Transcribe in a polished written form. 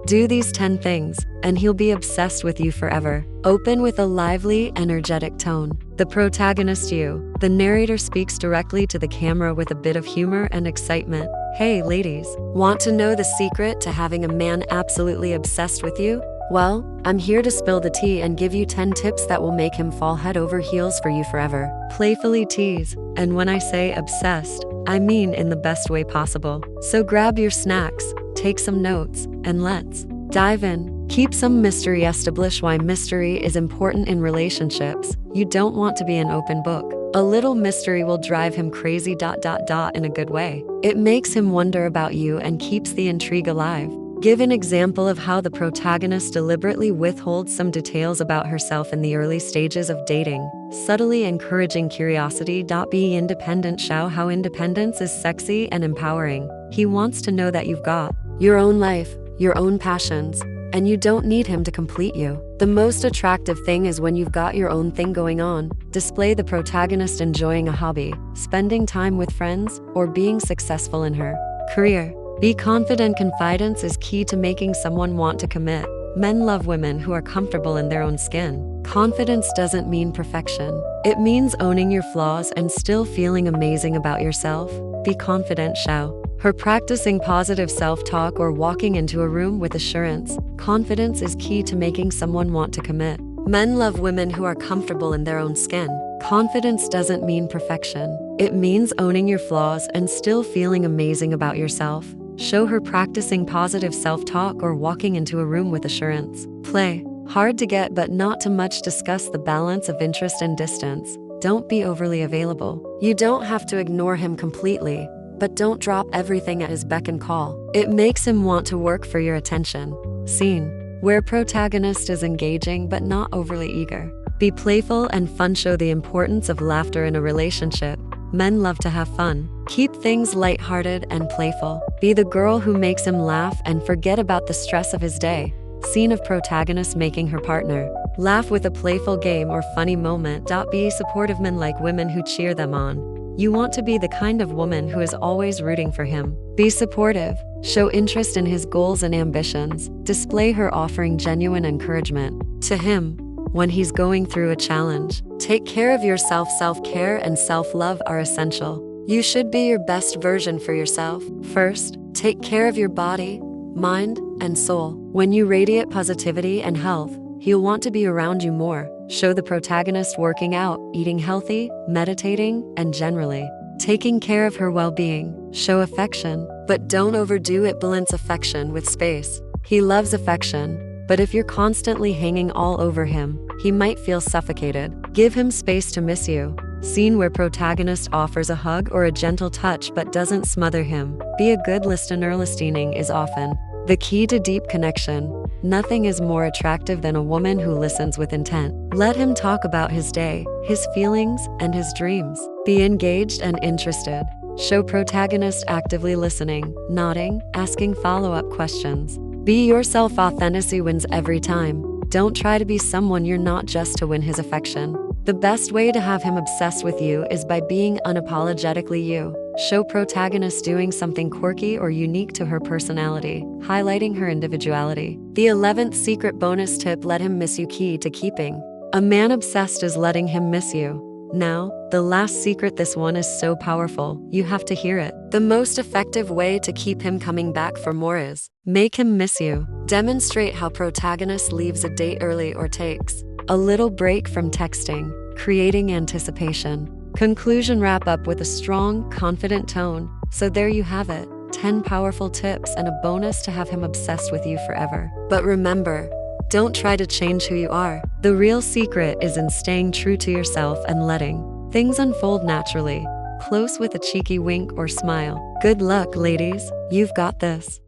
Do these 10 things, and he'll be obsessed with you forever. Open with a lively, energetic tone. The protagonist, you. The narrator speaks directly to the camera with a bit of humor and excitement. Hey, ladies, want to know the secret to having a man absolutely obsessed with you? Well, I'm here to spill the tea and give you 10 tips that will make him fall head over heels for you forever. Playfully tease, and when I say obsessed, I mean in the best way possible. So grab your snacks, take some notes, and let's dive in. Keep some mystery. Establish why mystery is important in relationships. You don't want to be an open book. A little mystery will drive him crazy. In a good way. It makes him wonder about you and keeps the intrigue alive. Give an example of how the protagonist deliberately withholds some details about herself in the early stages of dating, subtly encouraging curiosity. Be independent. Show how independence is sexy and empowering. He wants to know that you've got your own life, your own passions, and you don't need him to complete you. The most attractive thing is when you've got your own thing going on. Display the protagonist enjoying a hobby, spending time with friends, or being successful in her career. Be confident. Confidence is key to making someone want to commit. Men love women who are comfortable in their own skin. Confidence doesn't mean perfection. It means owning your flaws and still feeling amazing about yourself. Be confident. Show her practicing positive self-talk or walking into a room with assurance. Confidence is key to making someone want to commit. Men love women who are comfortable in their own skin. Confidence doesn't mean perfection. It means owning your flaws and still feeling amazing about yourself. Show her practicing positive self-talk or walking into a room with assurance. Play hard to get but not too much. Discuss the balance of interest and distance. Don't be overly available. You don't have to ignore him completely, but don't drop everything at his beck and call. It makes him want to work for your attention. Scene where protagonist is engaging but not overly eager. Be playful and fun. Show the importance of laughter in a relationship. Men love to have fun. Keep things lighthearted and playful. Be the girl who makes him laugh and forget about the stress of his day. Scene of protagonist making her partner laugh with a playful game or funny moment. Be supportive. Men like women who cheer them on. You want to be the kind of woman who is always rooting for him. Be supportive. Show interest in his goals and ambitions. Display her offering genuine encouragement to him when he's going through a challenge. Take care of yourself. Self-care and self-love are essential. You should be your best version for yourself. First, take care of your body, mind, and soul. When you radiate positivity and health, he'll want to be around you more. Show the protagonist working out, eating healthy, meditating, and generally taking care of her well-being. Show affection, but don't overdo it. Balance affection with space. He loves affection, but if you're constantly hanging all over him, he might feel suffocated. Give him space to miss you. Scene where protagonist offers a hug or a gentle touch but doesn't smother him. Be a good listener. Listening is often the key to deep connection. Nothing is more attractive than a woman who listens with intent. Let him talk about his day, his feelings, and his dreams. Be engaged and interested. Show protagonist actively listening, nodding, asking follow-up questions. Be yourself. Authenticity wins every time. Don't try to be someone you're not just to win his affection. The best way to have him obsessed with you is by being unapologetically you. Show protagonist doing something quirky or unique to her personality, highlighting her individuality. The 11th secret bonus tip: let him miss you. Key to keeping a man obsessed is letting him miss you. Now, the last secret. This one is so powerful, you have to hear it. The most effective way to keep him coming back for more is make him miss you. Demonstrate how protagonist leaves a date early or takes a little break from texting, creating anticipation. Conclusion: wrap up with a strong, confident tone. So there you have it, 10 powerful tips and a bonus to have him obsessed with you forever. But remember, don't try to change who you are. The real secret is in staying true to yourself and letting things unfold naturally. Close with a cheeky wink or smile. Good luck, ladies. You've got this.